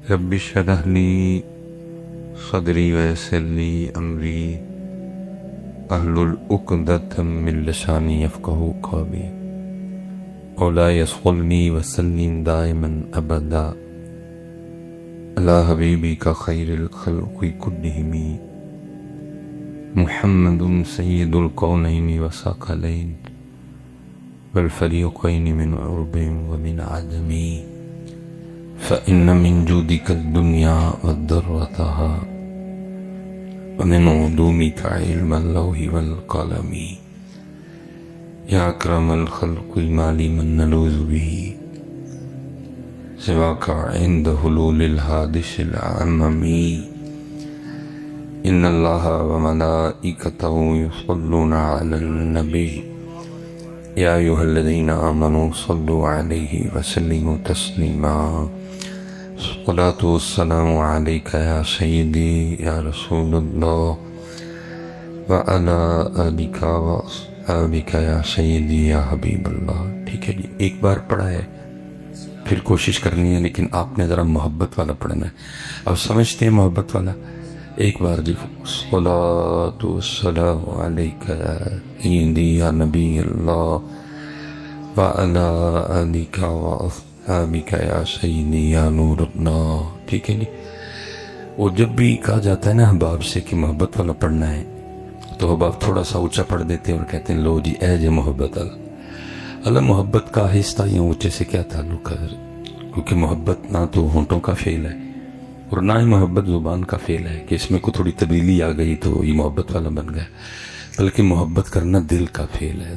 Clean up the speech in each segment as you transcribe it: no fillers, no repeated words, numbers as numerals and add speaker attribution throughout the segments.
Speaker 1: رب اشرح لي صدري ويسر لي أمري أحلل عقدة من لساني يفقهوا قولي مولاي صل وسلم دائما أبدا على حبيبك خير الخلق كلهم محمد سيد الكونين والثقلين والفريقين من عرب ومن عجم فإن من جودك الدنيا وضرتها ومن علومك علم اللوح والقلم يا أكرم الخلق ما لي من نلوذ به سواك عند حلول الحادث العمم إن الله وملائكته يصلون على النبي يا أيها الذين آمنوا صلوا عليه وسلموا تسليما الصلاة والسلام عليك يا سيدي يا رسول الله وعلى آلك وأصحابك يا سيدي يا حبیب اللہ. ٹھیک ہے جی، ایک بار پڑھا ہے پھر کوشش کرنی ہے، لیکن آپ نے ذرا محبت والا پڑھنا ہے. اب سمجھتے ہیں محبت والا؟ ایک بار جی. الصلاۃ والسلام علیک یا سیدی یا نبی اللہ وعلی آلک وأصحابک یا سیدی یا نور اللہ. ٹھیک ہے جی. اور جب بھی کہا جاتا ہے نا احباب سے کہ محبت والا پڑھنا ہے تو احباب تھوڑا سا اونچا پڑھ دیتے ہیں اور کہتے ہیں لو جی اے جے محبت اللہ. محبت کا آہستہ یا اونچے سے کیا تعلق ہے؟ کیونکہ محبت نہ تو ہونٹوں کا فعل ہے اور نہ ہی محبت زبان کا فعل ہے کہ اس میں کوئی تھوڑی تبدیلی آ گئی تو یہ محبت والا بن گیا، بلکہ محبت کرنا دل کا فعل ہے.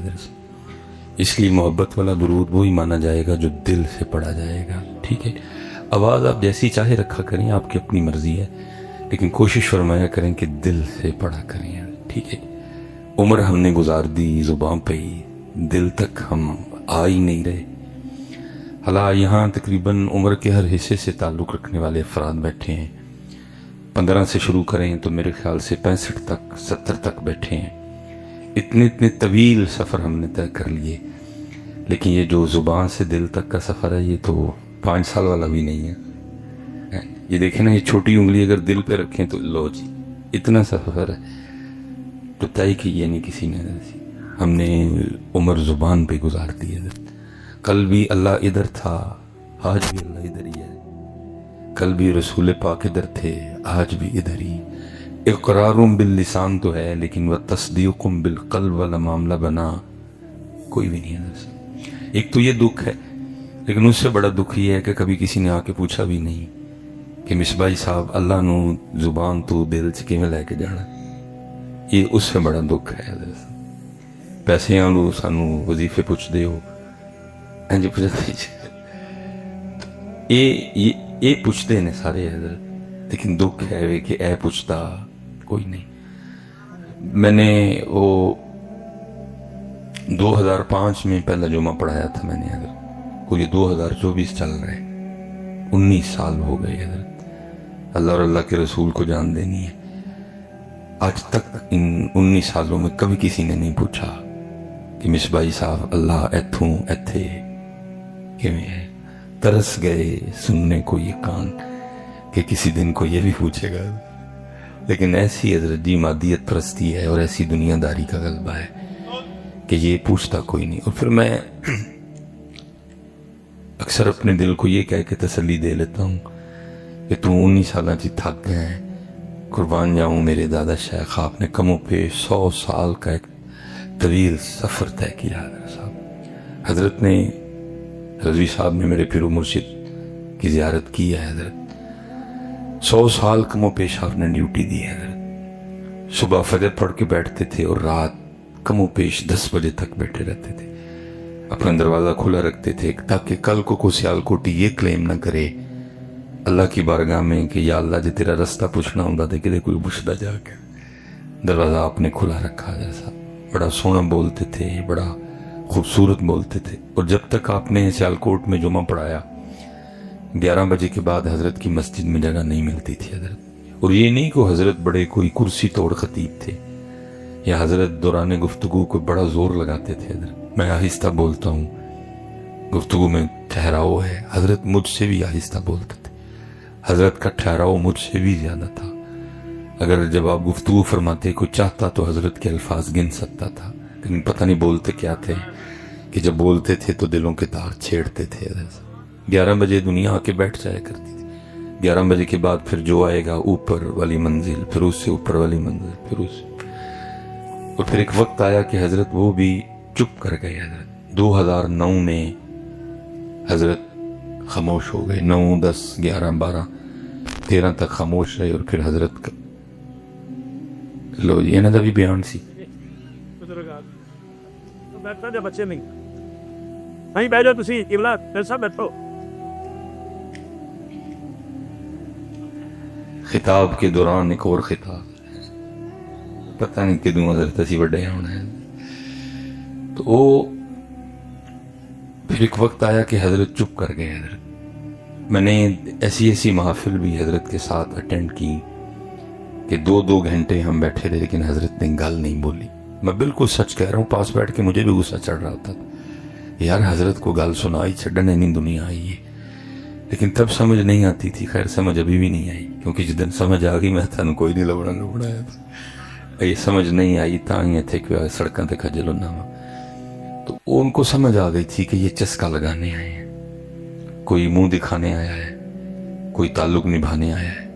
Speaker 1: اس لیے محبت والا درود وہی مانا جائے گا جو دل سے پڑھا جائے گا. ٹھیک ہے. آواز آپ جیسی چاہے رکھا کریں، آپ کی اپنی مرضی ہے، لیکن کوشش فرمایا کریں کہ دل سے پڑھا کریں. ٹھیک ہے. عمر ہم نے گزار دی زبان پہ ہی، دل تک ہم آ ہی نہیں رہے. حالا یہاں تقریباً عمر کے ہر حصے سے تعلق رکھنے والے افراد بیٹھے ہیں. 15 سے شروع کریں تو میرے خیال سے 65 تک 70 تک بیٹھے ہیں. اتنے طویل سفر ہم نے طے کر لیے، لیکن یہ جو زبان سے دل تک کا سفر ہے یہ تو 5 سال والا بھی نہیں ہے. یہ دیکھیں نا، یہ چھوٹی انگلی اگر دل پہ رکھیں تو لو جی اتنا سفر ہے. تو طے کی یہ نہیں کسی نے، ہم نے عمر زبان پہ گزار دی ہے. کل بھی اللہ ادھر تھا، آج بھی اللہ ادھر ہی ہے. کل بھی رسول پاک ادھر تھے، آج بھی ادھر ہی. اقرار باللسان تو ہے، لیکن وہ تصدیق بالقلب والا معاملہ بنا کوئی بھی نہیں ہے. ایک تو یہ دکھ ہے، لیکن اس سے بڑا دکھ یہ ہے کہ کبھی کسی نے آ کے پوچھا بھی نہیں کہ مصباحی صاحب اللہ نو زبان تو دل چ کیویں لے کے جانا. یہ اس سے بڑا دکھ ہے. پیسے آلو سانو وظیفے پوچھ دے ہو، یہ پوچھتے ہیں سارے حضرت، لیکن دکھ ہے کہ اے پوچھتا کوئی نہیں. میں نے وہ 2005 میں پہلا جمعہ پڑھایا تھا میں نے حضرت کو. یہ 2024 چل رہے، 19 سال ہو گئے حضرت. اللہ اور اللہ کے رسول کو جان دینی ہے. آج تک ان 19 سالوں میں کبھی کسی نے نہیں پوچھا کہ مصباحی صاحب اللہ ایتھوں ایتھے کیویں ہے. ترس گئے سننے کو یہ کان کہ کسی دن کو یہ بھی پوچھے گا. لیکن ایسی حضرت جی مادیت پرستی ہے اور ایسی دنیا داری کا غلبہ ہے کہ یہ پوچھتا کوئی نہیں. اور پھر میں اکثر اپنے دل کو یہ کہہ کے تسلی دے لیتا ہوں کہ تو 19 سالہ چی تھک گئے ہیں. قربان جاؤں میرے دادا شیخ، آپ نے کم و پیش 100 سال کا ایک طویل سفر طے کیا. حضرت نے رضوی صاحب نے میرے پیر و مرشد کی زیارت کی ہے حضرت. 100 سال کم و پیش آپ نے ڈیوٹی دی ہے حضرت. صبح فجر پڑھ کے بیٹھتے تھے اور رات کم و پیش 10 بجے تک بیٹھے رہتے تھے. اپنا دروازہ کھلا رکھتے تھے تاکہ کل کو کوئی سیال کوٹی یہ کلیم نہ کرے اللہ کی بارگاہ میں کہ یا اللہ جی تیرا رستہ پوچھنا ہوں دے کہ کوئی پوچھتا جا کے. دروازہ آپ نے کھلا رکھا جیسا. بڑا سونا بولتے تھے، بڑا خوبصورت بولتے تھے. اور جب تک آپ نے سیالکوٹ میں جمعہ پڑھایا 11 بجے کے بعد حضرت کی مسجد میں جگہ نہیں ملتی تھی حضرت. اور یہ نہیں کہ حضرت بڑے کوئی کرسی توڑ خطیب تھے یا حضرت دوران گفتگو کو بڑا زور لگاتے تھے حضرت. میں آہستہ بولتا ہوں، گفتگو میں ٹھہراؤ ہے. حضرت مجھ سے بھی آہستہ بولتے تھے. حضرت کا ٹھہراؤ مجھ سے بھی زیادہ تھا. اگر جب آپ گفتگو فرماتے کوئی چاہتا تو حضرت کے الفاظ گن سکتا تھا، لیکن پتہ نہیں بولتے کیا تھے کہ جب بولتے تھے تو دلوں کے تار چھیڑتے تھے. 11 بجے دنیا آ کے بیٹھ جایا کرتی تھی. 11 بجے کے بعد پھر جو آئے گا اوپر والی منزل، پھر اس سے اوپر والی منزل، پھر اس سے. اور پھر ایک وقت آیا کہ حضرت وہ بھی چپ کر گئے. حضرت 2009 میں حضرت خاموش ہو گئے. 9 10 11 12 13 تک خاموش رہے. اور پھر حضرت کا لو جی انہوں دا بھی بیان سی.
Speaker 2: بیٹھنا جب بچے نہیں نہیں بیٹھ جاؤ تسی قبلہ پھر سب بیٹھو.
Speaker 1: خطاب کے دوران ایک اور خطاب، پتہ نہیں کدوں حضرت اسی بڑے ہونا ہے. تو وہ پھر ایک وقت آیا کہ حضرت چپ کر گئے. حضرت میں نے ایسی محافل بھی حضرت کے ساتھ اٹینڈ کی کہ 2 گھنٹے ہم بیٹھے رہے لیکن حضرت نے گل نہیں بولی. میں بالکل سچ کہہ رہا ہوں، پاس بیٹھ کے مجھے بھی غصہ چڑھ رہا تھا یار حضرت کو گل سنائی چھڈنے نہیں دنیا آئی ہے. لیکن تب سمجھ نہیں آتی تھی. خیر سمجھ ابھی بھی نہیں آئی، کیونکہ جس دن سمجھ آ گئی میں تھانوں کوئی نہیں لبنا ہے. یہ سمجھ نہیں آئی تاں ہی تھے کہ سڑکاں تے کھجل ہونا وا. تو ان کو سمجھ آ گئی تھی کہ یہ چسکا لگانے آئے ہیں، کوئی منہ دکھانے آیا ہے، کوئی تعلق نبھانے آیا ہے،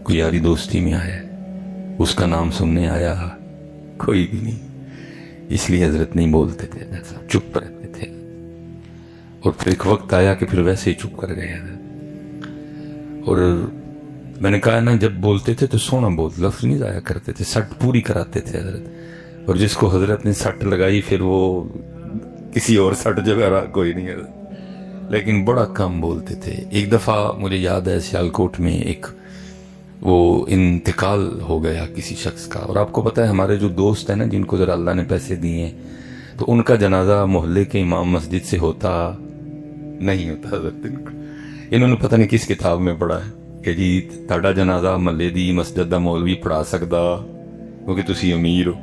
Speaker 1: کوئی یاری دوستی میں آیا ہے، اس کا نام سننے آیا کوئی بھی نہیں. اس لیے حضرت نہیں بولتے تھے، چپ رہتے تھے. اور پھر ایک وقت آیا کہ پھر ویسے ہی چپ کر گئے حضرت. اور میں نے کہا نا جب بولتے تھے تو سونا بہت لفظ نہیں ضائع کرتے تھے، سٹ پوری کراتے تھے حضرت. اور جس کو حضرت نے سٹ لگائی پھر وہ کسی اور سٹ جگہ رہا کوئی نہیں حضرت. لیکن بڑا کم بولتے تھے. ایک دفعہ مجھے یاد ہے سیالکوٹ میں ایک وہ انتقال ہو گیا کسی شخص کا. اور آپ کو پتہ ہے ہمارے جو دوست ہیں نا جن کو ذرا اللہ نے پیسے دیے ہیں، تو ان کا جنازہ محلے کے امام مسجد سے ہوتا نہیں ہوتا. حضرت انہوں نے پتہ نہیں کس کتاب میں پڑھا ہے کہ جی تہاڈا جنازہ محلے دی مسجد دا مولوی پڑھا سکدا کیونکہ تسی امیر ہو،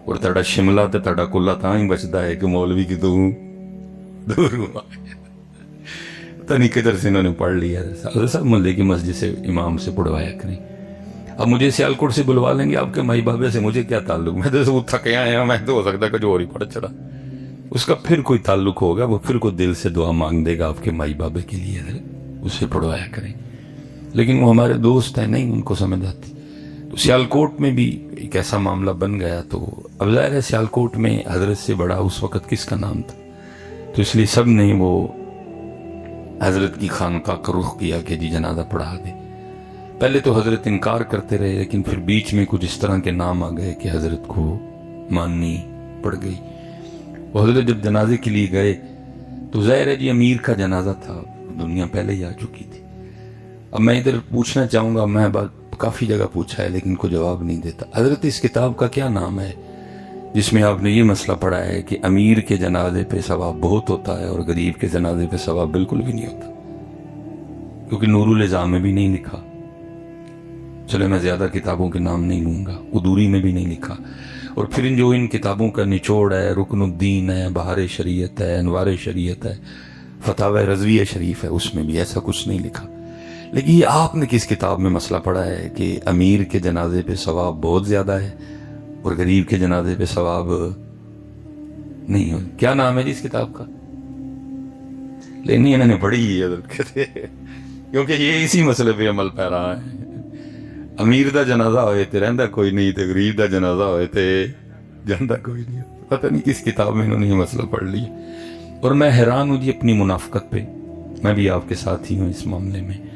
Speaker 1: اور تہاڈا شملہ تے تہاڈا کلا تاں ہی بچدا ہے کہ مولوی کی تو دور ہوا. پتہ نہیں کدھر سے انہوں نے پڑھ لیا. حضرت صاحب محلے کی مسجد سے امام سے پڑھوایا کریں. اب مجھے سیالکوٹ سے بلوا لیں گے، آپ کے مائی بابے سے مجھے کیا تعلق؟ میں تو تھکے آیا، میں تو ہو سکتا کہ جو اور ہی پڑھ چڑھا. اس کا پھر کوئی تعلق ہوگا، وہ پھر کوئی دل سے دعا مانگ دے گا آپ کے مائی بابے کے لیے، اسے پڑھوایا کریں. لیکن وہ ہمارے دوست ہیں، نہیں ان کو سمجھ آتی. تو سیالکوٹ میں بھی ایک ایسا معاملہ بن گیا. تو اب ظاہر ہے سیالکوٹ میں حضرت سے بڑا اس وقت کس کا نام تھا، تو اس لیے سب نے وہ حضرت کی خانقاہ کا رخ کیا کہ جی جنازہ پڑھا دے. پہلے تو حضرت انکار کرتے رہے، لیکن پھر بیچ میں کچھ اس طرح کے نام آ گئے کہ حضرت کو ماننی پڑ گئی. وہ حضرت جب جنازے کے لیے گئے تو ظاہر ہے جی امیر کا جنازہ تھا، دنیا پہلے ہی آ چکی تھی. اب میں ادھر پوچھنا چاہوں گا، میں بات کافی جگہ پوچھا ہے لیکن کوئی جواب نہیں دیتا. حضرت اس کتاب کا کیا نام ہے جس میں آپ نے یہ مسئلہ پڑھا ہے کہ امیر کے جنازے پہ ثواب بہت ہوتا ہے اور غریب کے جنازے پہ ثواب بالکل بھی نہیں ہوتا؟ کیونکہ نور الازام میں بھی نہیں لکھا. چلے میں زیادہ کتابوں کے نام نہیں لوں گا، ادوری میں بھی نہیں لکھا. اور پھر جو ان کتابوں کا نچوڑ ہے، رکن الدین ہے، بہار شریعت ہے، انوار شریعت ہے، فتاوی رضویہ شریف ہے، اس میں بھی ایسا کچھ نہیں لکھا. لیکن یہ آپ نے کس کتاب میں مسئلہ پڑھا ہے کہ امیر کے جنازے پہ ثواب بہت زیادہ ہے اور غریب کے جنازے پہ ثواب نہیں ہو؟ کیا نام ہے جی اس کتاب کا؟ لیکن انہوں نے پڑھی ہی ہے کیونکہ یہ اسی مسئلے پہ عمل پہ رہا ہے. امیر دا جنازہ ہوئے تے رہندا کوئی نہیں، تے غریب دا جنازہ ہوئے تے جاندا کوئی نہیں. پتہ نہیں کس کتاب میں انہوں نے یہ مسئلہ پڑھ لیا. اور میں حیران ہوں جی اپنی منافقت پہ. میں بھی آپ کے ساتھ ہی ہوں اس معاملے میں.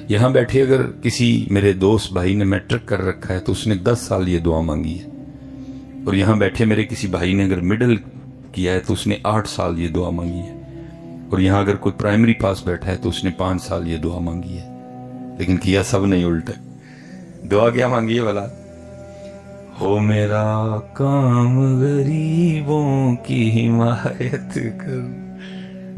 Speaker 1: یہاں بیٹھے اگر کسی میرے دوست بھائی نے میٹرک کر رکھا ہے تو اس نے 10 سال یہ دعا مانگی ہے، اور یہاں بیٹھے میرے کسی بھائی نے اگر مڈل کیا ہے تو اس نے 8 سال یہ دعا مانگی ہے، اور یہاں اگر کوئی پرائمری پاس بیٹھا ہے تو اس نے 5 سال یہ دعا مانگی ہے. لیکن کیا سب نہیں الٹا. دعا کیا مانگی ہے بھلا؟ ہو میرا کام غریبوں کی حمایت کر.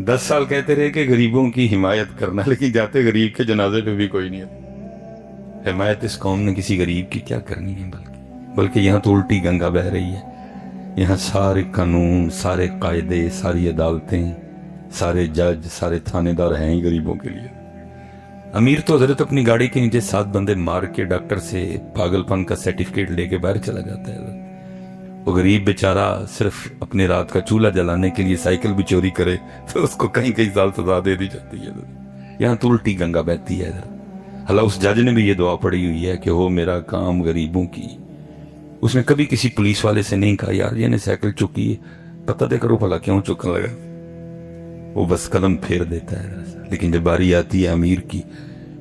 Speaker 1: 10 سال کہتے رہے کہ غریبوں کی حمایت کرنا، لیکن جاتے غریب کے جنازے پہ بھی کوئی نہیں ہے. حمایت اس قوم نے کسی غریب کی کیا کرنی ہے؟ بلکہ یہاں تو الٹی گنگا بہ رہی ہے. یہاں سارے قانون، سارے قاعدے، ساری عدالتیں، سارے جج، سارے تھانے دار ہیں ہی غریبوں کے لیے. امیر تو حضرت اپنی گاڑی کے نیچے 7 بندے مار کے ڈاکٹر سے پاگل پن کا سرٹیفکیٹ لے کے باہر چلا جاتا ہے حضرت۔ وہ غریب بیچارہ صرف اپنے رات کا چولہا جلانے کے لیے سائیکل بھی چوری کرے تو اس کو کئی سال سزا دے دی جاتی ہے حضرت۔ یہاں تو الٹی گنگا بہتی ہے حضرت۔ اللہ اس جج نے بھی یہ دعا پڑھی ہوئی ہے کہ ہو میرا کام غریبوں کی۔ اس نے کبھی کسی پولیس والے سے نہیں کہا یار یہ نے سائیکل چکی ہے پتہ دے کرو بھلا کیوں چکنے لگا، وہ بس قلم پھیر دیتا ہے۔ لیکن جب باری آتی ہے امیر کی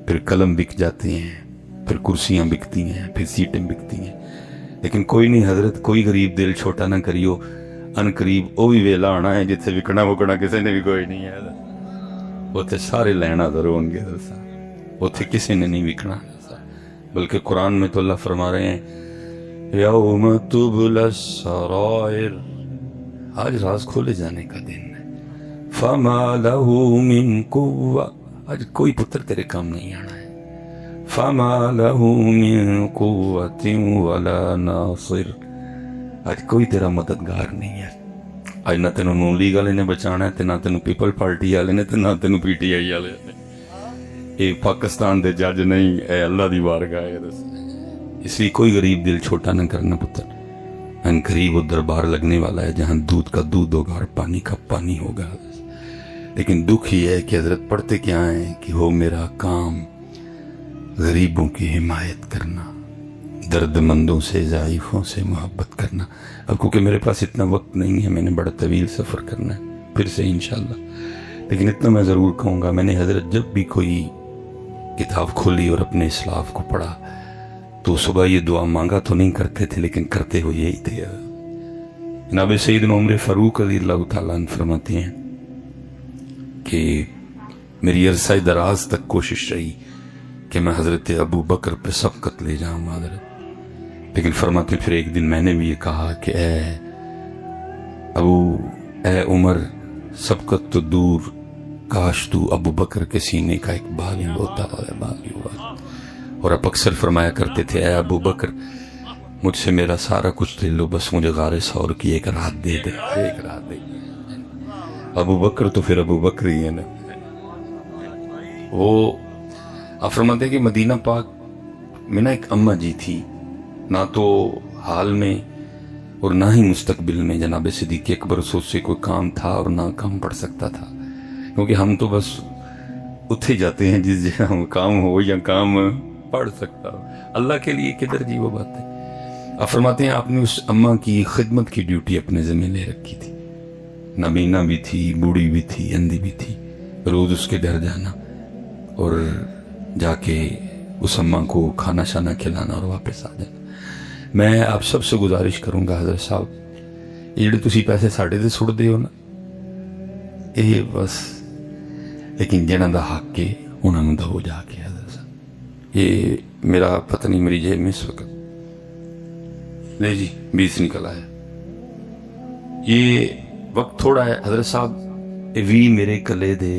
Speaker 1: پھر قلم بک جاتے ہیں، پھر کرسیاں بکتی ہیں، پھر سیٹیں بکتی ہیں۔ لیکن کوئی نہیں حضرت، کوئی غریب دل چھوٹا نہ کریو، ان قریب وہ بھی ویلا آنا ہے جتنے وکنا وکنا کسی نے بھی کوئی نہیں ہے، اتنے سارے لینا ضرور ہوں گے، اتنے کسی نے نہیں وکنا۔ بلکہ قرآن میں تو اللہ فرما رہے ہیں یوم تبلی السرائر، آج راز کھولے جانے کا دن ہے، فما لہ من قوہ، آج کوئی پتر تیرے کام نہیں آنا ہے، فما لہ من قوت ولا ناصر، آج کوئی تیرا مددگار نہیں ہے۔ آج نہ تینوں نون لیگ والے نے بچانا ہے تے نہ تینوں پیپل پارٹی والے نے تے نہ تینوں پی ٹی آئی والے نے، اے پاکستان دے جج نہیں، اے اللہ دی بارگاہ ہے۔ اس لیے کوئی غریب دل چھوٹا نہ کرنا پتر، ان قریب وہ دربار لگنے والا ہے جہاں دودھ کا دودھ ہوگا اور پانی کا پانی ہوگا۔ لیکن دکھ یہ ہے کہ حضرت پڑھتے کیا ہیں کہ ہو میرا کام غریبوں کی حمایت کرنا، درد مندوں سے ضعیفوں سے محبت کرنا۔ اب کیونکہ میرے پاس اتنا وقت نہیں ہے، میں نے بڑا طویل سفر کرنا ہے پھر سے انشاءاللہ، لیکن اتنا میں ضرور کہوں گا، میں نے حضرت جب بھی کوئی کتاب کھولی اور اپنے اسلاف کو پڑھا تو صبح یہ دعا مانگا تو نہیں کرتے تھے لیکن کرتے ہوئے یہی تھے۔ جناب سیدنا عمر فاروق رضی اللہ تعالیٰ عنہ فرماتے ہیں کہ میری عرصہ دراز تک کوشش رہی کہ میں حضرت ابو بکر پہ سبقت لے جاؤں حضرت، لیکن فرماتے پھر ایک دن میں نے بھی یہ کہا کہ اے عمر سبقت تو دور، کاش تو ابو بکر کے سینے کا ایک باغی ہوتا ہے، باغی ہوا۔ اور آپ اکثر فرمایا کرتے تھے اے ابو بکر مجھ سے میرا سارا کچھ لے لو بس مجھے غار ثور کی ایک رات دے دے، ایک رات دے۔ ابو بکر تو پھر ابو بکر ہی ہے نا۔ وہ آپ فرماتے ہیں کہ مدینہ پاک میں نا ایک اماں جی تھی، نہ تو حال میں اور نہ ہی مستقبل میں جناب صدیق اکبر سے کوئی کام تھا اور نہ کام پڑ سکتا تھا، کیونکہ ہم تو بس اتھے جاتے ہیں جس جگہ کام ہو یا کام پڑھ سکتا ہو، اللہ کے لیے کدھر جی وہ بات ہے۔ آپ فرماتے ہیں آپ نے اس اماں کی خدمت کی ڈیوٹی اپنے ذمہ لے رکھی تھی، نابینا بھی تھی، بوڑھی بھی تھی، اندھی بھی تھی، روز اس کے گھر جانا اور جا کے اس اماں کو کھانا شانا کھلانا اور واپس آ جانا۔ میں آپ سب سے گزارش کروں گا حضرت صاحب یہ جڑے تسی پیسے ساڑھے دے سڑ دے ہو نا یہ بس، لیکن جنہاں دا حق کے انہاں نوں دو جا کے حضرت صاحب۔ یہ میرا پتہ نہیں میری جیب میں اس وقت نہیں جی 20 نکل آیا، یہ وقت تھوڑا ہے حضرت صاحب، یہ 20 میرے کلے دے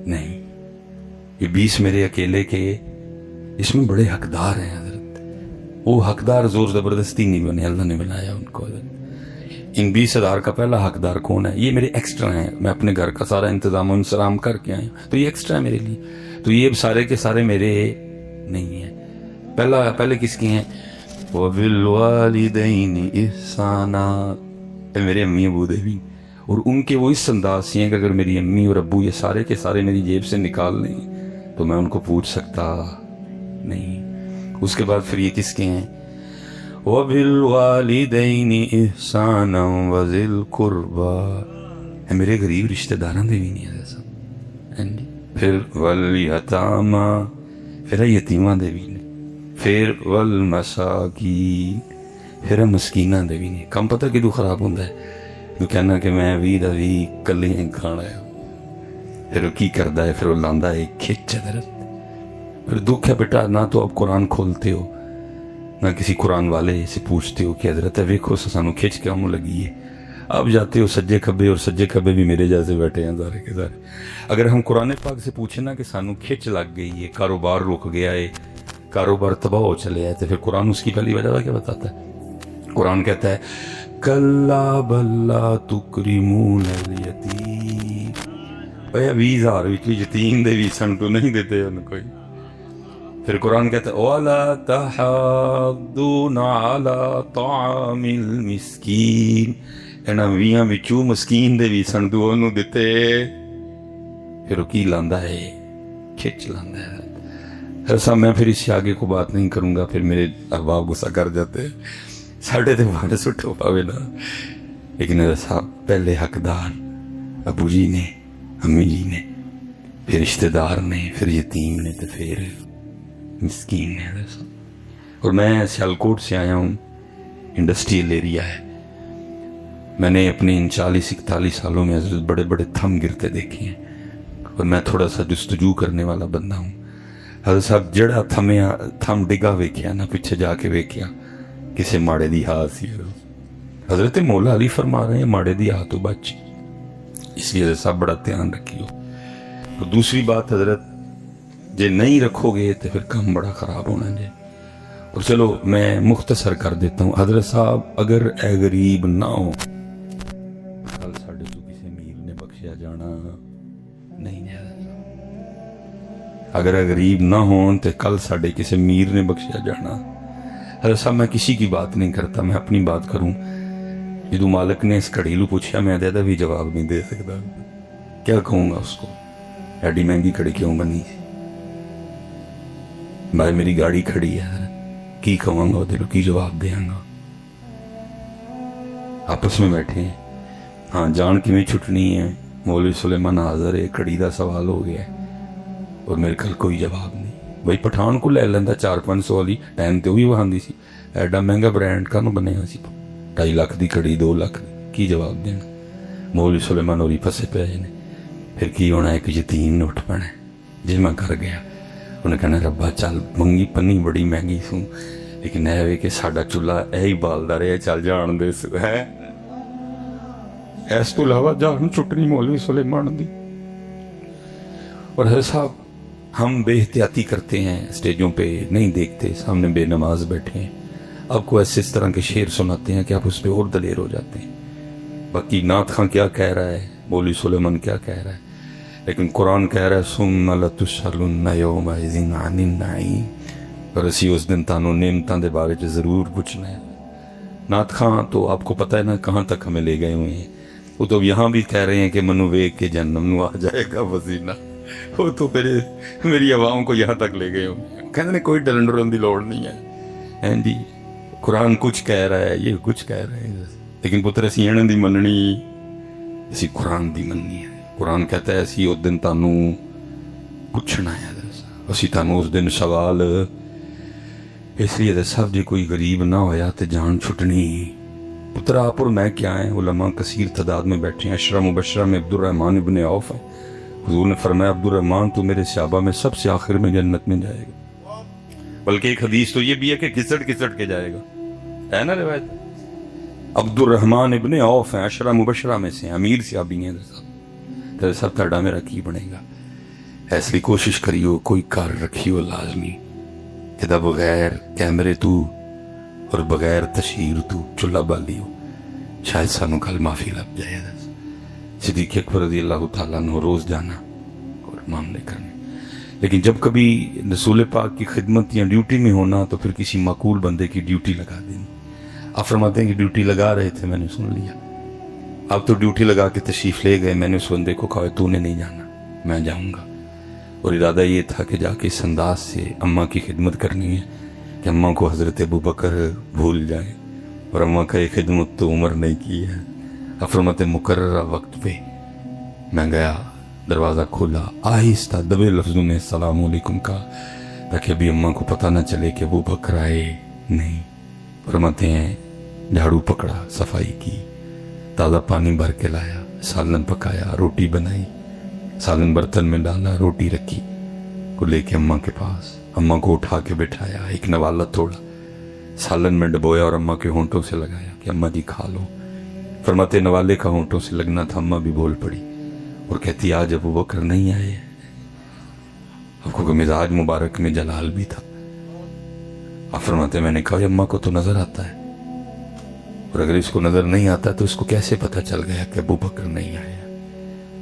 Speaker 1: نہیں، یہ 20 میرے اکیلے کے، اس میں بڑے حقدار ہیں حضرت۔ وہ حقدار زور زبردستی نہیں بنے، اللہ نے بنایا ان کو حضرت۔ ان 20,000 کا پہلا حقدار کون ہے؟ یہ میرے ایکسٹرا ہیں، میں اپنے گھر کا سارا انتظام و انصرام کر کے آیا ہوں تو یہ ایکسٹرا ہے میرے لیے، تو یہ سارے کے سارے میرے نہیں ہیں۔ پہلے کس کی ہیں؟ وَبِالْوَالِدَيْنِ إِحْسَانًا، میرے امی ابو دے بھی، اور ان کے وہ اس انداز سے ہیں کہ اگر میری امی اور ابو یہ سارے کے سارے میری جیب سے نکال لیں تو میں ان کو پوچھ سکتا نہیں۔ اس کے بعد پھر یہ کس کے ہیں؟ وَبِالْوَالِدَيْنِ إِحْسَانًا وَذِي الْقُرْبَى، میرے غریب رشتہ داراں دے بھی نہیں ہے۔ پھر وَالْيَتَامَى، پھر یتیماں دے بھی نہیں، پھر وَالْمَسَاكِينَ، پھر مسکیناں دے بھی نہیں۔ کم پتہ کدوں خراب ہوندہ ہے تو کہنا کہ میں بھی کلے ہیں کھانا ہے، پھر وہ کی کردہ ہے، پھر وہ لاندہ ہے کھچ حضرت۔ پھر دکھ ہے بیٹا نہ تو اب قرآن کھولتے ہو نہ کسی قرآن والے سے پوچھتے ہو کہ حضرت ویکھو سانو کھچ کے ہم لگی ہے، اب جاتے ہو سجے کھبے، اور سجے کھبے بھی میرے جیسے بیٹھے ہیں سارے کے سارے۔ اگر ہم قرآن پاک سے پوچھیں نا کہ سانو کھچ لگ گئی ہے، کاروبار رک گیا ہے، کاروبار تباہ ہو چلے ہے، تو پھر قرآن اس کی پہلی وجہ کیا بتاتا ہے؟ قرآن کہتا ہے کَلَّا بَل لَا تُکْرِمُونَ الْیَتِیمَ، اے 20,000 وچ یتیم دے بھی سن تو نہیں دیتے ان کوئی. پھر قرآن کہتا ہے وَلَا تَحَاضُّونَ عَلَىٰ طَعَامِ الْمِسْكِينِ. انہاں 20 وچوں مسکین دے بھی سن تو انہوں دیتے. پھر وہ کی لاندا ہے کھچ لاندا ہے. ایسا میں پھر اس سے آگے کو بات نہیں کروں گا, پھر میرے احباب غصہ کر جاتے ہیں. ساڑھے تے وارس اٹھو پاوے نا, لیکن ایسا پہلے حقدار ابو جی نے, امی جی نے, پھر رشتہ دار نے, پھر یتیم نے, تو پھر مسکین نے. اور میں سیالکوٹ سے آیا ہوں, انڈسٹریل ایریا ہے. میں نے اپنے ان 40-41 سالوں میں حضرت بڑے بڑے تھم گرتے دیکھے ہیں, اور میں تھوڑا سا جستجو کرنے والا بندہ ہوں. حضرت صاحب جڑا تھم ڈگا ویکھیا نا, پیچھے جا کے ویکھیا کسے ماڑے دی ہاتھ سی. حضرت مولا علی فرما رہے ہیں ماڑے دی ہاتھ تو بچ, اس لیے حضرت صاحب بڑا دھیان رکھیو. تو دوسری بات حضرت, جے نہیں رکھو گے تو پھر کام بڑا خراب ہونا جے. اور چلو میں مختصر کر دیتا ہوں. حضرت صاحب اگر اے غریب نہ ہو, کل ساڑھے تو کسی امیر نے بخشیا جانا نہیں ہے. اگر غریب نہ ہوں تو کل ساڑھے کسی امیر نے بخشیا جانا. حضرت صاحب میں کسی کی بات نہیں کرتا, میں اپنی بات کروں. جدو مالک نے اس کڑی لو پوچھا, میں دے بھی جواب نہیں دے سکتا. کیا کہوں گا اس کو, ایڈی مہنگی کڑی کیوں بنی ہے, بھائی میری گاڑی کھڑی ہے, کی کہوں گا دلو, کی جواب دیں گا. آپس میں بیٹھے ہیں, ہاں جان کی میں چھٹنی ہے, مولوی سلیمان حاضر ہے, کڑی دا سوال ہو گیا ہے, اور میرے کل کوئی جواب نہیں. بھائی پٹھان کو لے لیندہ 400-500 والی, ٹائم تے ہوئی وہاں دی سی, ایڈا مہنگا برینڈ کا نو بنے ہاں سی, 2.5 لاکھ دی کڑی, 2 لاکھ دی, کی جواب دینا. مولوی سلیمان ہوری پھسے پہ نے. پھر کی ہونا, ایک یتیم نے اٹھ پڑنا, جس میں کر گیا. انہیں کہنا ربا چل منگی پنی بڑی مہنگی سوں, لیکن اے وے کہ ساڈا چولہا اے ہی بالدا رہے, چل جان دے سو ہے. اس تو علاوہ جان چھٹنی مولوی سلیمان دی. اور ہے صاحب ہم بے احتیاطی کرتے ہیں, اسٹیجوں پہ نہیں دیکھتے, سامنے بے نماز بیٹھے ہیں, آپ کو ایسے اس طرح کے شعر سناتے ہیں کہ آپ اس پہ اور دلیر ہو جاتے ہیں. باقی نعت خاں کیا کہہ رہا ہے, مولوی سلیمان کیا کہہ رہا ہے, لیکن قرآن کہہ رہا ہے ثم لتسألن یومئذ عن النعیم. اور اسی اس دن تانوں نعمتاں دے بارے چ ضرور پوچھنا ہے. نعت خاں تو آپ کو پتہ ہے نا کہاں تک ہمیں لے گئے ہوئے ہیں. وہ تو یہاں بھی کہہ رہے ہیں کہ منو ویک کے جہنم نو آ جائے گا وزینہ. وہ تو میری عوام کو یہاں تک لے گئے ہوئے. کہتے ہیں کوئی ڈرن ڈرن دی لوڑ نہیں ہے جی. قرآن کچھ کہہ رہا ہے, یہ کچھ کہہ رہے ہیں, لیکن پتر اسی انہاں دی مننی, اسی قرآن دی مننی ہے. قرآن کہتا ہے اسی اس دن تانوں پوچھنا ہے, اسی تانوں اس دن سوال. اس لیے صاحب جی کوئی غریب نہ ہویا تو جان چھٹنی. پتر آپ اور میں کیا ہیں, علماء کثیر تعداد میں بیٹھے ہیں. عشرہ مبشرہ میں عبد الرحمن ابن عوف ہے. حضور نے فرمایا عبد الرحمن تو میرے صحابہ میں سب سے آخر میں جنت میں جائے گا. بلکہ ایک حدیث تو یہ بھی ہے کہ گھسٹ کے جائے گا, ہے نا روایت. عبد الرحمن ابن عوف ہیں, عشرہ مبشرہ میں سے, امیر صحابی ہیں. تو سب تڑا میرا کی بنے گا. اس لیے کوشش کریو کوئی کار رکھیو لازمی, کہ بغیر کیمرے تو اور بغیر تشہیر تو چولہا بالیو, شاید سانو کل معافی لگ جائے. صدیق اکبر رضی اللہ تعالیٰ عنہ روز جانا اور معاملے کرنے. لیکن جب کبھی رسول پاک کی خدمت یا ڈیوٹی میں ہونا تو پھر کسی معقول بندے کی ڈیوٹی لگا دینی. آپ فرماتے ہیں کہ ڈیوٹی لگا رہے تھے, میں نے سن لیا. آپ تو ڈیوٹی لگا کے تشریف لے گئے, میں نے اس بندے کو کہا تو نے نہیں جانا, میں جاؤں گا. اور ارادہ یہ تھا کہ جا کے اس انداز سے اماں کی خدمت کرنی ہے کہ اماں کو حضرت ابو بکر بھول جائیں, اور اماں کا یہ خدمت تو عمر نہیں کی ہے. فرماتے مقررہ وقت پہ میں گیا, دروازہ کھولا, آہستہ دبے لفظوں میں السلام علیکم کا, تاکہ ابھی اماں کو پتہ نہ چلے کہ وہ بکر آئے نہیں. فرماتے ہیں جھاڑو پکڑا, صفائی کی, تازہ پانی بھر کے لایا, سالن پکایا, روٹی بنائی, سالن برتن میں ڈالا, روٹی رکھی, کو لے کے اماں کے پاس, اماں کو اٹھا کے بٹھایا, ایک نوالا توڑا, سالن میں ڈبویا اور اماں کے ہونٹوں سے لگایا کہ اماں جی کھا لو. فرماتے نوالے کا ہونٹوں سے لگنا تھا, اماں بھی بول پڑی اور کہتی آج ابو بکر نہیں آئے. آپ کو مزاج مبارک میں جلال بھی تھا. آپ فرماتے میں نے کہا اماں کو تو نظر آتا ہے, اور اگر اس کو نظر نہیں آتا تو اس کو کیسے پتہ چل گیا کہ ابو بکر نہیں آئے.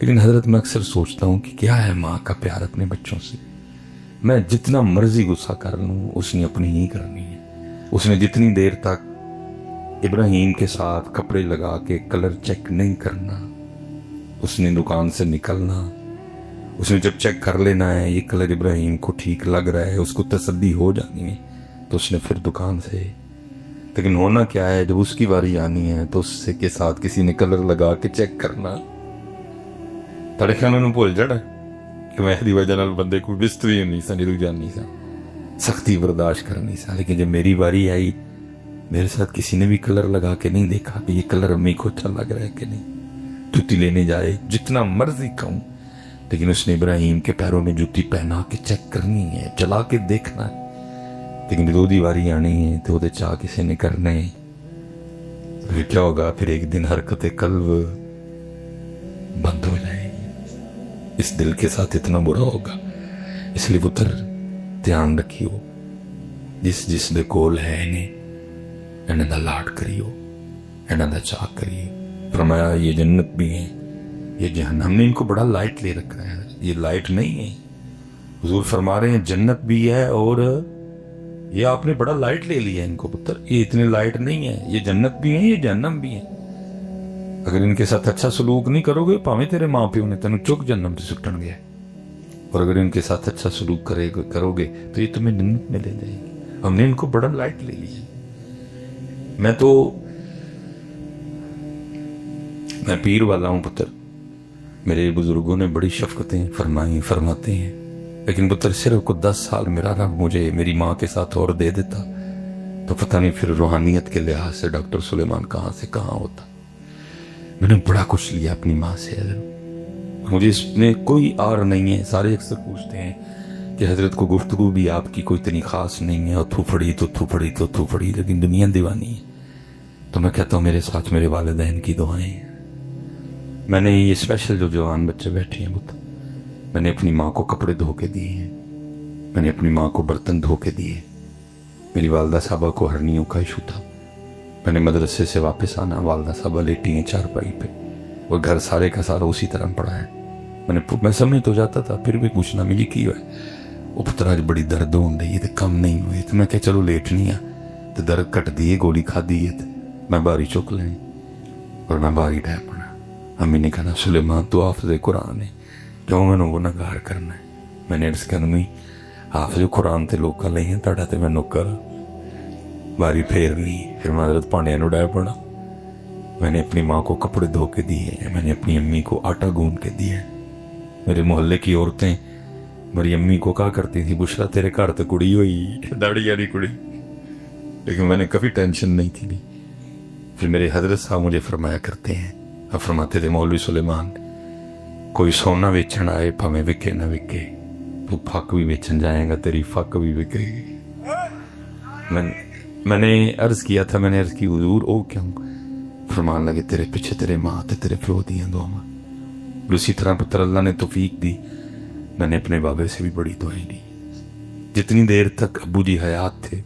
Speaker 1: لیکن حضرت میں اکثر سوچتا ہوں کہ کیا ہے ماں کا پیار اپنے بچوں سے. میں جتنا مرضی غصہ کر لوں اس نے اپنی ہی کرنی ہے. اس نے جتنی دیر تک ابراہیم کے ساتھ کپڑے لگا کے کلر چیک نہیں کرنا, اس نے دکان سے نکلنا, اس نے جب چیک کر لینا ہے یہ کلر ابراہیم کو ٹھیک لگ رہا ہے, اس کو تسلی ہو جانی ہے, تو اس نے پھر دکان سے. لیکن ہونا کیا ہے جب اس کی باری آنی ہے تو اس سے کے ساتھ کسی نے کلر لگا کے چیک کرنا. تڑے خیال میں بھول جڑا کہ میں دی وجہ نال بندے کو بستری نہیں سا, نہیں جانی سا, سختی برداشت کرنی سا. لیکن جب میری باری آئی میرے ساتھ کسی نے بھی کلر لگا کے نہیں دیکھا کہ یہ کلر امی کو اچھا لگ رہا ہے کہ نہیں. جوتی لینے جائے جتنا مرضی کہوں, لیکن اس نے ابراہیم کے پیروں میں جوتی پہنا کے چیک کرنی ہے, چلا کے دیکھنا ہے. لیکن دو دیواری آنی ہے تو وہ چاہ کسی نے کرنا ہے. پھر کیا ہوگا, پھر ایک دن حرکت قلب بند ہو جائے گی. اس دل کے ساتھ اتنا برا ہوگا. اس لیے پتر دھیان رکھیو, جس دے کول ہے انہیں دا لاڈ کریو, انہیں دا چاہ کریو. فرمایا یہ جنت بھی ہے یہ جہنم. ہم نے ان کو بڑا لائٹ لے رکھا ہے, یہ لائٹ نہیں ہے. حضور فرما رہے ہیں جنت بھی ہے اور یہ آپ نے بڑا لائٹ لے لیا ہے ان کو پتر, یہ اتنے لائٹ نہیں ہے. یہ جنت بھی ہے یہ جہنم بھی ہے. اگر ان کے ساتھ اچھا سلوک نہیں کرو گے پاویں تیرے ماں پیو نے تینوں چک جہنم سے سٹن گیا, اور اگر ان کے ساتھ اچھا سلوک کرو گے تو یہ تمہیں جنت میں لے جائے گی. ہم نے ان کو بڑا لائٹ لے لیا. میں پیر والا ہوں پتر, میرے بزرگوں نے بڑی شفقتیں فرماتے ہیں. لیکن پتر صرف کو 10 سال میرا رب مجھے میری ماں کے ساتھ اور دے دیتا تو پتہ نہیں پھر روحانیت کے لحاظ سے ڈاکٹر سلیمان کہاں سے کہاں ہوتا. میں نے بڑا کچھ لیا اپنی ماں سے. مجھے اس میں کوئی آر نہیں ہے. سارے اکثر پوچھتے ہیں کہ حضرت کو گفتگو بھی آپ کی کوئی اتنی خاص نہیں ہے, اور تھو پھڑی لیکن دنیا دیوانی ہے. تو میں کہتا ہوں میرے ساتھ میرے والدین کی دعائیں ہیں. میں نے یہ اسپیشل جو جوان بچے بیٹھے ہیں میں نے اپنی ماں کو کپڑے دھو کے دیے ہیں, میں نے اپنی ماں کو برتن دھو کے دیے. میری والدہ صاحبہ کو ہرنیوں کا ایشو تھا. میں نے مدرسے سے واپس آنا, والدہ صاحبہ لیٹی ہیں چارپائی پہ, اور گھر سارے کا سارا اسی طرح پڑا ہے. میں سمجھ تو جاتا تھا پھر بھی پوچھنا مجھے کی ہوئے. وہ پتر آج بڑی درد ہوں رہی ہے, کم نہیں ہوئی. تو میں کہ چلو لیٹ نہیں آ, تو درد کٹ دیے, گولی کھا دیے. میں باری چک لیں اور میں باری ڈہ پڑا. امی نے کہا سلیمان تو حافظ قرآن ہے, کیوں میں گناہگار کرنا ہے. میں نے عرض کرنی حافظ قرآن تے لوکاں لئی ہیں, تہاڈا تے میں نوکر. باری پھیر لی, پھر میں حضرت پانڈیا نو ڈہ پڑا. میں نے اپنی ماں کو کپڑے دھو کے دیے, میں نے اپنی امی کو آٹا گوندھ کے دیا. میرے محلے کی عورتیں میری امی کو کہا کرتی تھی بشرا تیرے گھر تو کڑی ہوئی, داڑھی والی کڑی. لیکن میں نے کبھی ٹینشن نہیں تھی لی. پھر میرے حضرت صاحب مجھے فرمایا کرتے ہیں, فرماتے تھے مولوی سلیمان کوئی سونا بیچن آئے پھمیں وکے نہ وکے, تو پھک بھی بیچن جائے گا تیری فک بھی وکے گی. میں نے عرض کیا تھا, میں نے عرض کی حضور او کیوں؟ فرمان لگے تیرے پیچھے تیرے ماں تے تیرے پیو دیاں دعاواں. اسی طرح پتر اللہ نے توفیق دی, میں نے اپنے بابے سے بھی بڑی دعائیں دی. جتنی دیر تک ابو جی حیات تھے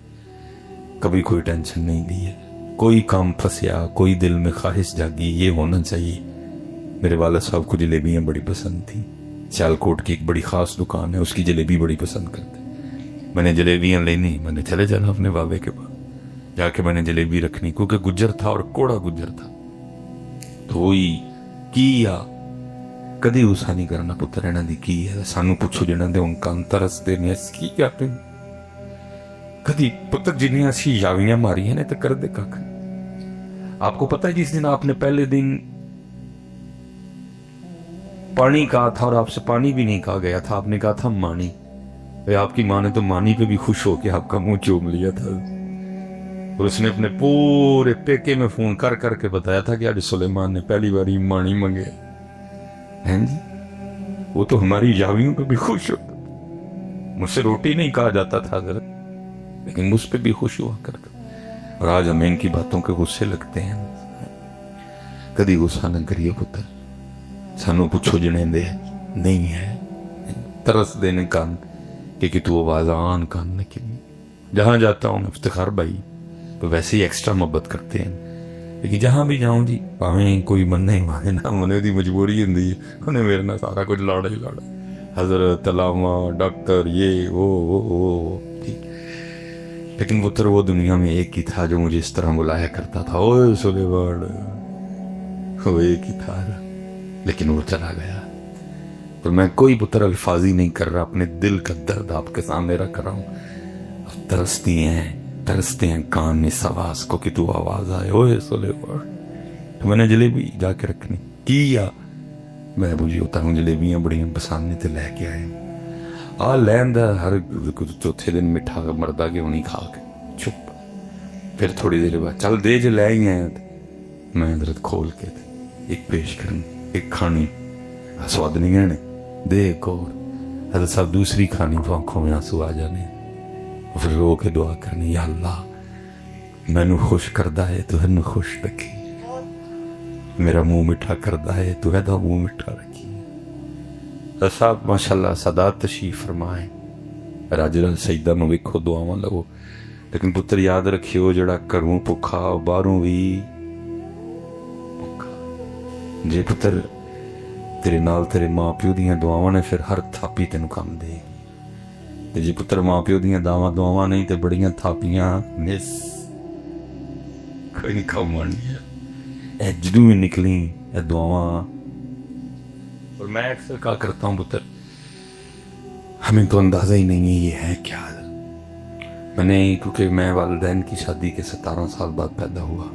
Speaker 1: کبھی کوئی ٹینشن نہیں دی ہے. کوئی کام پھنسیا, کوئی دل میں خواہش جاگی یہ ہونا چاہیے. میرے والد صاحب کو جلیبیاں بڑی پسند تھیں. سیالکوٹ کی ایک بڑی خاص دکان ہے, اس کی جلیبی بڑی پسند کرتے. میں نے جلیبیاں لینی, میں نے چلے جانا اپنے بابے کے پاس, جا کے میں نے جلیبی رکھنی, کیونکہ گجر تھا اور کوڑا گجر تھا. تو وہی کیا کدی غصہ نہیں کرنا پتر انہاں دی کی ہے. سانو پوچھو جنہاں دے انکان ترستے نے اس کی کیا پہ کدی پتر جنہیں اسی یاویاں ماری ہیں نے تو کر دے کاک. آپ کو پتہ ہے جس دن آپ نے پہلے دن پانی کہا تھا اور آپ سے پانی بھی نہیں کہا گیا تھا, آپ نے کہا تھا مانی. آپ کی ماں نے تو مانی پہ بھی خوش ہو کے آپ کا منہ چوم لیا تھا, اور اس نے اپنے پورے پیکے میں فون کر کر کے بتایا تھا کہ آج سلیمان نے پہلی باری مانی منگے ہیں جی. وہ تو ہماری یاویوں پہ بھی خوش ہوتا. مجھ سے روٹی نہیں کہا جاتا تھا حضرت, لیکن مجھ پہ بھی خوش ہوا کرتا. اور آج ہمیں ان کی باتوں کے غصے لگتے ہیں. کدی غصہ نہ کریے پتر, سانو پوچھو جنے دے نہیں ہے ترس دینے کان کہ تو آوازان کان نہ کی. جہاں جاتا ہوں افتخار بھائی تو ویسے ہی ایکسٹرا محبت کرتے ہیں. کہ جہاں بھی جاؤں جی ਭਾਵੇਂ کوئی مننے مانے نہ منے ਉਹਦੀ ਮਜਬੂਰੀ ਹੁੰਦੀ ਹੈ ਉਹਨੇ ਮੇਰੇ ਨਾਲ ਸਾਰਾ ਕੁਝ ਲਾੜਾ ਹੀ ਲਾੜਾ حضرت علامہ ڈاکٹر یہ وہ ٹھیک لیکن پتر وہ دنیا میں ایک ہی تھا جو مجھے اس طرح بلایا کرتا تھا اوے سلیمان وہ ایک ہی تھا لیکن وہ چلا گیا اور میں کوئی پتر الفاظی نہیں کر رہا اپنے دل کا درد آپ کے سامنے رکھ رہا ہوں اب ترستے ہیں کان اس آواز کو کہ تو آواز آئے اوے سلیمان تو میں نے جلیبی جا کے رکھنی کیا میں مجھے ہوتا ہوں جلیبیاں بڑی پسند تے لے کے آئے آ لین دا ہر چوتھے دن مٹھا مردہ کے انہیں کھا کے چپ پھر تھوڑی دیر بعد چل دے جو لے ہی آئے میں حضرت کھول کے ایک پیش کرنی ایک کھانی سواد نہیں گہنے دے ایک اور حضرت صاحب دوسری کھانی آنکھوں میں آنسو آ جانے پھر رو کے دعا کرنی یا اللہ مینو خوش کردہ ہے تو ہن خوش رکھی میرا منہ میٹھا کردہ ہے تو ہے منہ میٹھا رکھی صاحب ماشاءاللہ سادات تشریف فرمائے راجرا سجدہ نو ویکھو دعاواں لگو لیکن پتر یاد رکھیو جڑا گھروں بھکھا باہروں بھی بھکھا جے پتر تیرے نال تیرے ماں پیو دیاں دعاواں نے پھر ہر تھاپی تینوں کم دے تے جے پتر ماں پیو دیاں دعاواں نہیں تے بڑیاں تھاپیاں مس کوئی نہیں کم آنی ہے اے جدوں میں نکلی اے دعاواں اور میں اکثر کہا کرتا ہوں پتر ہمیں تو اندازہ ہی نہیں ہے یہ ہے کیا میں نے کیونکہ میں والدین کی شادی کے 17 سال بعد پیدا ہوا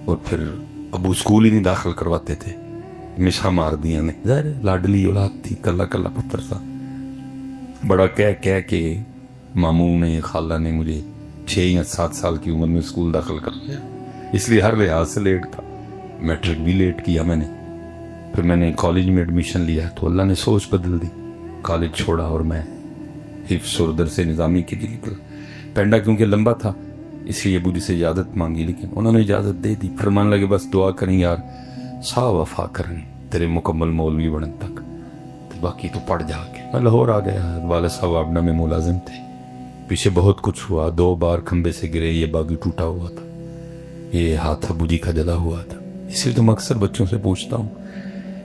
Speaker 1: اور پھر ابو اسکول ہی نہیں داخل کرواتے تھے ہمیشہ مار دیا نے ظاہر لاڈلی اولاد تھی کلا کلا پتر تھا بڑا کہہ کے ماموں نے خالہ نے مجھے 6 یا 7 سال کی عمر میں اسکول داخل کر لیا اس لیے ہر لحاظ سے لیٹ تھا میٹرک بھی لیٹ کیا میں نے پھر میں نے کالج میں ایڈمیشن لیا تو اللہ نے سوچ بدل دی کالج چھوڑا اور میں حفظ اور درس نظامی کے لیے نکلا پینڈا کیونکہ لمبا تھا اس لیے ابو جی سے اجازت مانگی لیکن انہوں نے اجازت دے دی پھر مان لگے بس دعا کریں یار سا وفا کریں تیرے مکمل مولوی بنن تک باقی تو پڑھ جا کے میں لاہور آ گیا والد صاحب آبنا میں ملازم تھے پیچھے بہت کچھ ہوا 2 بار کھمبے سے گرے یہ باغی ٹوٹا ہوا تھا یہ ہاتھ ابو جی کا جلا ہوا تھا اس لیے تو میں اکثر بچوں سے پوچھتا ہوں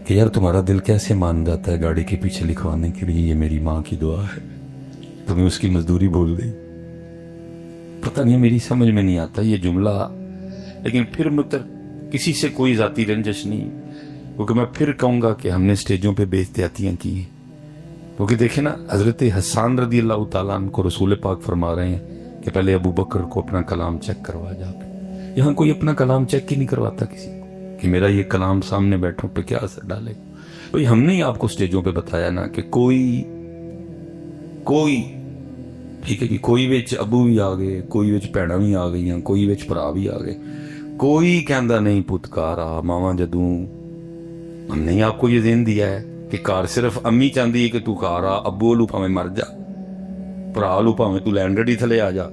Speaker 1: کہ یار تمہارا دل کیسے مان جاتا ہے گاڑی کے پیچھے لکھوانے کے لیے یہ میری ماں کی دعا ہے تمہیں اس کی مزدوری بول دی پتہ نہیں میری سمجھ میں نہیں آتا یہ جملہ لیکن پھر مطلب کسی سے کوئی ذاتی رنجش نہیں کیونکہ میں پھر کہوں گا کہ ہم نے اسٹیجوں پہ بے احتیاطیاں کی ہیں کیونکہ دیکھیں نا حضرت حسان رضی اللہ تعالیٰ عنہ کو رسول پاک فرما رہے ہیں کہ پہلے ابو بکر کو اپنا کلام چیک کروا جا کے یہاں کوئی اپنا کلام چیک ہی نہیں کرواتا کسی کو کہ میرا یہ کلام سامنے بیٹھوں پہ کیا اثر ڈالے کوئی ہم نے آپ کو اسٹیجوں پہ بتایا نا کہ کوئی ٹھیک ہے کہ کوئی وچ ابو بھی آ گئے کوئی وچ بھੈਣਾਂ بھی آ گئی کوئی وچ بھرا بھی آ گئے کوئی کہندا نہیں پتکارا ماواں جدوں ہم نے آپ کو یہ ذہن دیا ہے کہ کار صرف امی چاہتی ہے کہ تو کار آ ابو لو پاویں مر جا بھرا لو پاویں تو لینڈ گڈی تھلے آ جا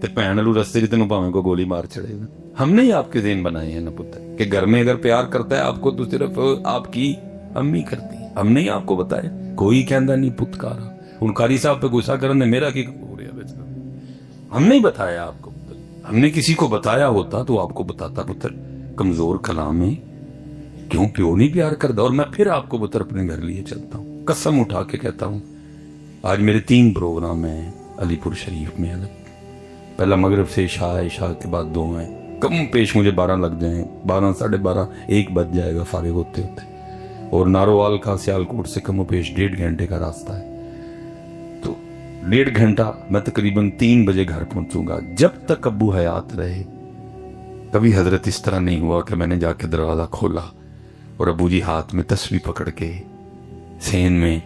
Speaker 1: تے بھੈਣ لو رستے چ تینوں پاویں کو گولی مار چڑے گا ہم نے ہی آپ کے ذہن بنائے ہیں نا پتر کہ گھر میں اگر پیار کرتا ہے آپ کو تو صرف آپ کی امی کرتی ہے ہم نے ہی آپ کو بتایا کوئی کہندا نہیں پتکارا ہن قاری صاحب پہ غصہ کرنے میرا کی قصور ہے ہم نے ہی بتایا آپ کو پتر ہم نے کسی کو بتایا ہوتا تو آپ کو بتاتا پتر کمزور کلام ہے کیوں پیو نہیں پیار کرتا اور میں پھر آپ کو پتر اپنے گھر لیے چلتا ہوں قسم اٹھا کے کہتا ہوں آج میرے 3 پروگرام ہیں علی پور شریف میں پہلا مغرب سے عشاء کے بعد 2 ہیں کم پیش مجھے 12 لگ جائیں 12 12:30 1 بج جائے گا فارغ ہوتے اور ناروال کا سیالکوٹ سے کم و پیش 1.5 گھنٹے کا راستہ ہے تو 1.5 گھنٹہ میں تقریباً 3 بجے گھر پہنچوں گا جب تک ابو حیات رہے کبھی حضرت اس طرح نہیں ہوا کہ میں نے جا کے دروازہ کھولا اور ابو جی ہاتھ میں تسبیح پکڑ کے سین میں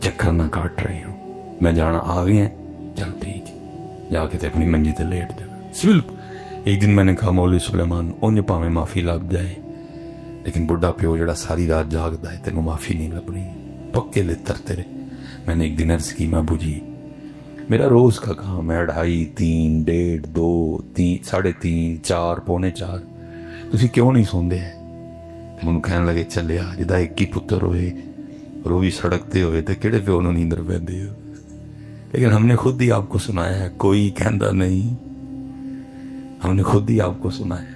Speaker 1: چکر نہ کاٹ رہے ہوں میں جانا آ گئے ہیں چل ٹھیک جا کے تے اپنی منجی تے لیٹ جائے ایک دن میں نے کہا مولوی سلیمان انہیں پاویں معافی لگ جائے لیکن بڑھا پیو جڑا ساری رات جاگدا ہے تینوں معافی نہیں لبنی پکے لتر تیرے میں نے ایک دن عرض کی میں ابو جی میرا روز کا کام ہے 2:30 3 1:30 2 3 3:30 4 4:45 تسی کیوں نہیں سوندے ਮੈਨੂੰ ਕਹਿਣ ਲੱਗੇ ਚੱਲਿਆ ਜਿਹਦਾ ਇੱਕ ਹੀ ਪੁੱਤਰ ਹੋਏ اور وہ بھی سڑکتے ہوئے تھے کہڑے پہ انہوں نیندر پہندے ہو لیکن ہم نے خود ہی آپ کو سنایا ہے کوئی کہندا نہیں ہم نے خود ہی آپ کو سنایا ہے